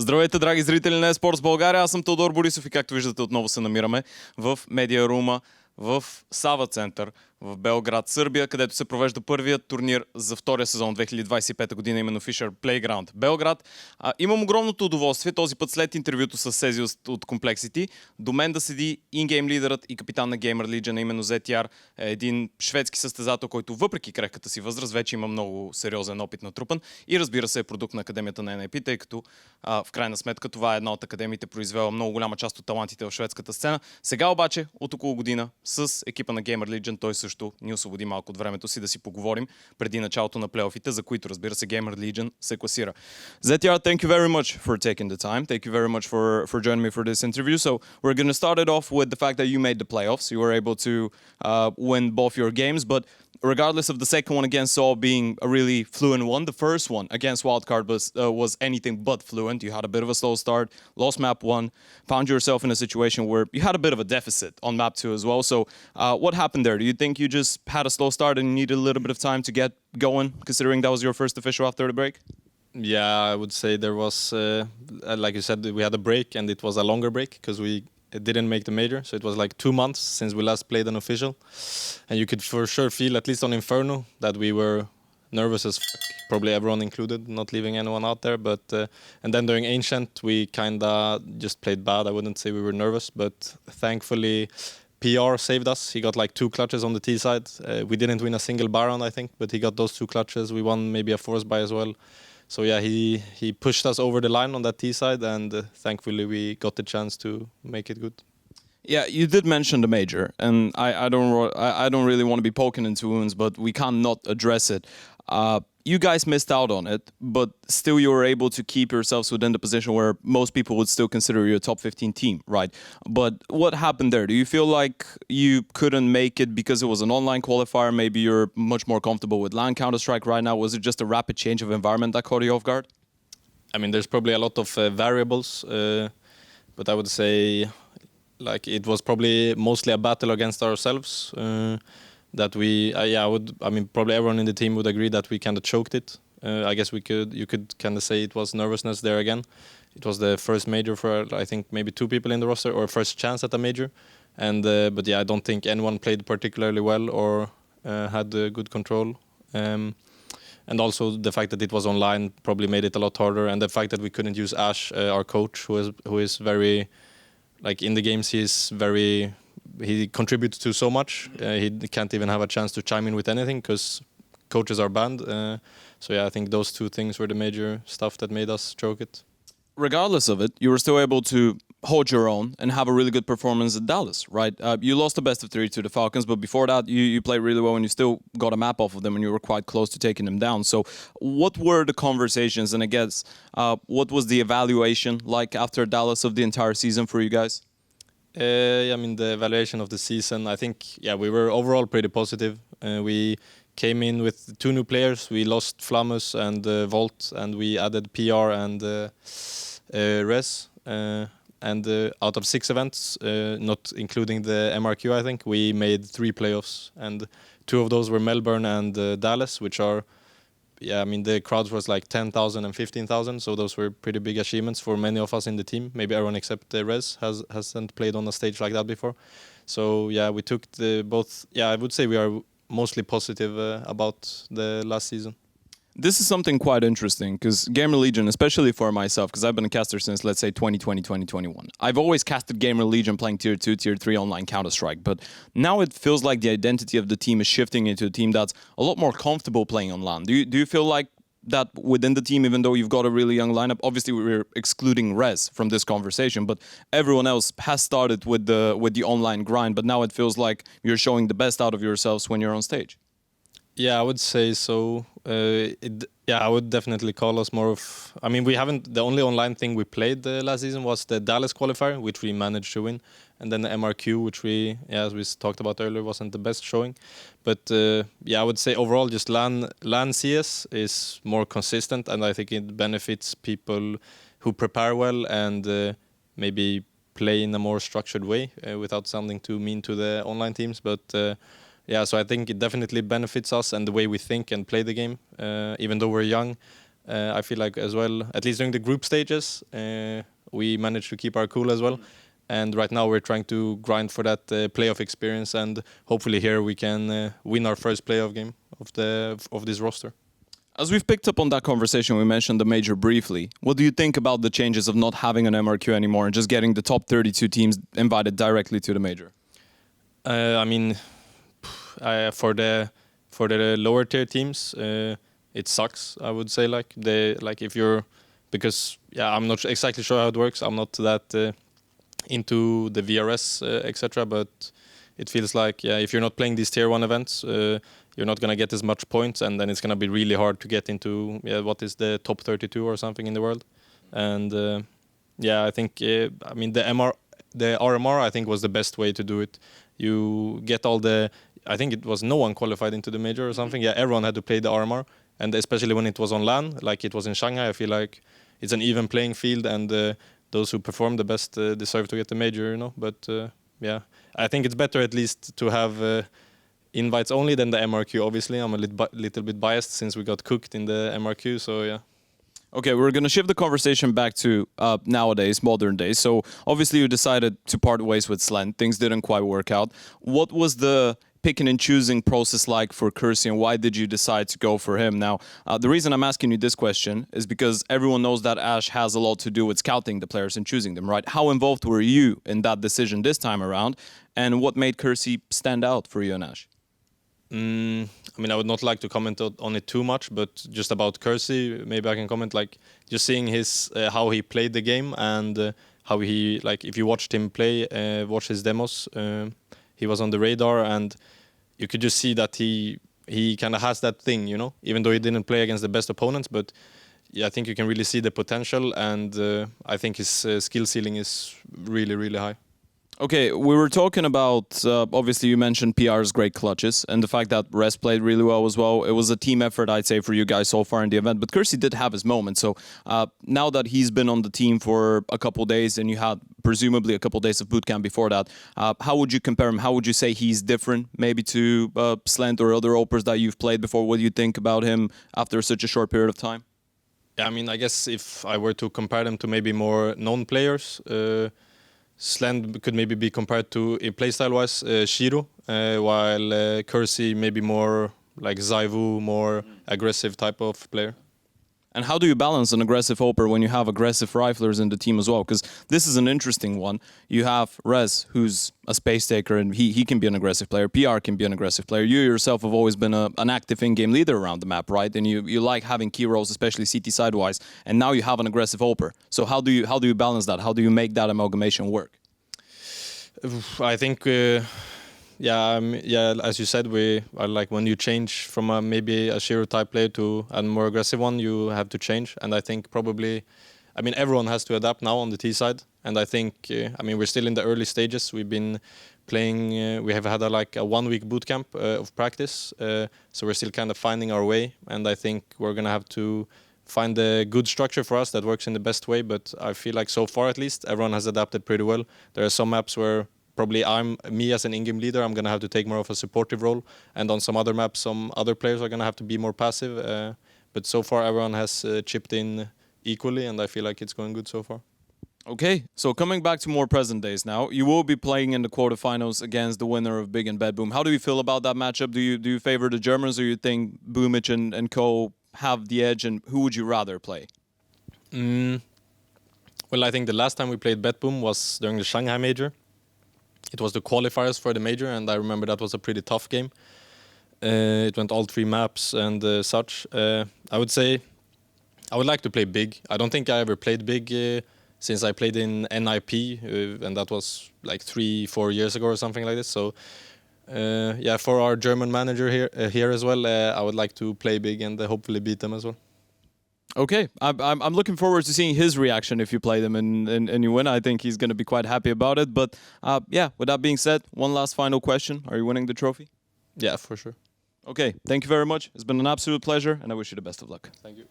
Здравейте, драги зрители на eSports България, аз съм Теодор Борисов и както виждате отново се намираме в медиа рума в Сава център в Белград, Сърбия, където се провежда първият турнир за втория сезон 2025 година, именно FISSURE Playground Белград. Имам огромното удоволствие този път след интервюто с Сези от Complexity до мен да седи ингейм лидерът и капитан на GamerLegion, именно ZTR, един шведски състезател, който въпреки крехката си възраст вече има много сериозен опит натрупан и разбира се е продукт на академията на NIP, тъй като в крайна сметка това е една от академиите, произвела много голяма част от талантите в шведската сцена. Сега обаче от около година с екипа на GamerLegion той също ни освободи малко от времето си да си поговорим преди началото на плейофите, за които разбира се GamerLegion се класира. ZTR, thank you very much for taking the time. Thank you very much for joining me for this interview. So we're going to start it off with the fact that you made the playoffs. You were able to win both your games, but regardless of the second one against Seoul being a really fluent one, the first one against Wildcard was anything but fluent. You had a bit of a slow start, lost map 1, found yourself in a situation where you had a bit of a deficit on map 2 as well. So what happened there? Do you think you just had a slow start and you needed a little bit of time to get going, considering that was your first official after the break? Yeah, I would say there was, like you said, we had a break and it was a longer break because we didn't make the major. So it was like 2 months since we last played an official. And you could for sure feel, at least on Inferno, that we were nervous as fuck. Probably everyone included, not leaving anyone out there. But and then during Ancient, we kind of just played bad. I wouldn't say we were nervous, but thankfully PR saved us. He got like 2 clutches on the T side. We didn't win a single Baron, I think, but he got those 2 clutches. We won maybe a force buy as well. So yeah, he pushed us over the line on that T side, and thankfully we got the chance to make it good. Yeah, you did mention the major, and I don't really want to be poking into wounds, but we can't not address it. You guys missed out on it, but still you were able to keep yourselves within the position where most people would still consider you a top 15 team, right? But what happened there? Do you feel like you couldn't make it because it was an online qualifier? Maybe you're much more comfortable with LAN Counter-Strike right now. Was it just a rapid change of environment that caught you off guard? I mean, there's probably a lot of variables, but I would say like it was probably mostly a battle against ourselves. That we, probably everyone in the team would agree that we kind of choked it. I guess you could kind of say it was nervousness there again. It was the first major for, I think, maybe 2 people in the roster, or first chance at a major. And but yeah, I don't think anyone played particularly well or had good control. And also the fact that it was online probably made it a lot harder. And the fact that we couldn't use Ash, our coach, who is very, like in the games, he contributes to so much. He can't even have a chance to chime in with anything because coaches are banned. So yeah, I think those 2 things were the major stuff that made us choke it. Regardless of it, you were still able to hold your own and have a really good performance at Dallas, right? You lost the best of 3 to the Falcons, but before that, you played really well and you still got a map off of them and you were quite close to taking them down. So what were the conversations and I guess what was the evaluation like after Dallas of the entire season for you guys? I mean, the evaluation of the season, I think, we were overall pretty positive. We came in with 2 new players. We lost Flamus and Volt, and we added PR and Res. And out of 6 events, not including the MRQ, I think, we made 3 playoffs. And 2 of those were Melbourne and Dallas, which are, the crowds was like 10,000 and 15,000, so those were pretty big achievements for many of us in the team. Maybe everyone except Rez hasn't played on a stage like that before. So yeah, we took both. Yeah, I would say we are mostly positive about the last season. This is something quite interesting because GamerLegion, especially for myself, because I've been a caster since, let's say, 2020, 2021. I've always casted GamerLegion playing Tier 2, Tier 3 online Counter-Strike, but now it feels like the identity of the team is shifting into a team that's a lot more comfortable playing on LAN. Do you feel like that within the team, even though you've got a really young lineup? Obviously, we're excluding Rez from this conversation, but everyone else has started with the online grind, but now it feels like you're showing the best out of yourselves when you're on stage. Yeah, I would say so. I would definitely call us more of... I mean, the only online thing we played last season was the Dallas qualifier, which we managed to win. And then the MRQ, which as we talked about earlier, wasn't the best showing. But I would say overall just LAN CS is more consistent, and I think it benefits people who prepare well and maybe play in a more structured way without sounding too mean to the online teams. But... so I think it definitely benefits us and the way we think and play the game, even though we're young. I feel like as well, at least during the group stages, we managed to keep our cool as well. And right now we're trying to grind for that playoff experience, and hopefully here we can win our first playoff game of this roster. As we've picked up on that conversation, we mentioned the major briefly. What do you think about the changes of not having an MRQ anymore and just getting the top 32 teams invited directly to the major? I mean, for the lower tier teams, it sucks. I would say if you're, because I'm not exactly sure how it works. I'm not that into the VRS etc. But it feels like if you're not playing these tier 1 events, you're not gonna get as much points, and then it's gonna be really hard to get into what is the top 32 or something in the world. And I think I mean the RMR I think was the best way to do it. You get all the, I think it was no one qualified into the major or something. Yeah, everyone had to play the RMR, and especially when it was on LAN, like it was in Shanghai, I feel like it's an even playing field, and those who perform the best deserve to get the major, you know. But I think it's better at least to have invites only than the MRQ. Obviously, I'm a little bit biased since we got cooked in the MRQ, so yeah. Okay, we're going to shift the conversation back to nowadays, modern days. So obviously you decided to part ways with Slen. Things didn't quite work out. What was the picking and choosing process like for Kursy, and why did you decide to go for him? Now, the reason I'm asking you this question is because everyone knows that Ash has a lot to do with scouting the players and choosing them, right? How involved were you in that decision this time around, and what made Kursy stand out for you and Ash? I mean, I would not like to comment on it too much, but just about Kursy, maybe I can comment, like, just seeing his how he played the game, and how he, like, if you watched him play, watch his demos, he was on the radar, and you could just see that he kind of has that thing, you know, even though he didn't play against the best opponents. But yeah, I think you can really see the potential, and I think his skill ceiling is really, really high. Okay, we were talking about, obviously you mentioned PR's great clutches and the fact that Res played really well as well. It was a team effort, I'd say, for you guys so far in the event, but Kursy did have his moment. So now that he's been on the team for a couple days, and you had presumably a couple days of bootcamp before that, how would you compare him? How would you say he's different maybe to Slent or other opers that you've played before? What do you think about him after such a short period of time? Yeah, I mean, I guess if I were to compare them to maybe more known players, Slend could maybe be compared to, in playstyle-wise, Shiro, while Kursy maybe more like Zaivu, more aggressive type of player. And how do you balance an aggressive oper when you have aggressive riflers in the team as well? Because this is an interesting one. You have Rez, who's a space taker, and he can be an aggressive player. PR can be an aggressive player. You yourself have always been an active in-game leader around the map, right? And you like having key roles, especially CT side-wise. And now you have an aggressive oper. So how do you balance that? How do you make that amalgamation work? I think, as you said, we are like, when you change from maybe a Shiro type player to a more aggressive one, you have to change. And I think probably, I mean, everyone has to adapt now on the T side. And I think, I mean, we're still in the early stages. We've been playing, we have had a 1 week boot camp of practice. So we're still kind of finding our way. And I think we're going to have to find a good structure for us that works in the best way. But I feel like so far, at least, everyone has adapted pretty well. There are some maps where probably me as an in-game leader, I'm going to have to take more of a supportive role. And on some other maps, some other players are going to have to be more passive. But so far, everyone has chipped in equally, and I feel like it's going good so far. Okay, so coming back to more present days now, you will be playing in the quarterfinals against the winner of Big and Bad Boom. How do you feel about that matchup? Do you favor the Germans, or you think Boomich and co have the edge, and who would you rather play? Well, I think the last time we played Bad Boom was during the Shanghai Major. It was the qualifiers for the Major, and I remember that was a pretty tough game. It went all 3 maps and such. I would say I would like to play big. I don't think I ever played big since I played in NIP, and that was like 3-4 years ago or something like this. So for our German manager here as well, I would like to play big and hopefully beat them as well. Okay, I'm looking forward to seeing his reaction if you play them and you win. I think he's going to be quite happy about it. But with that being said, one last final question. Are you winning the trophy? Yeah, for sure. Okay, thank you very much. It's been an absolute pleasure, and I wish you the best of luck. Thank you.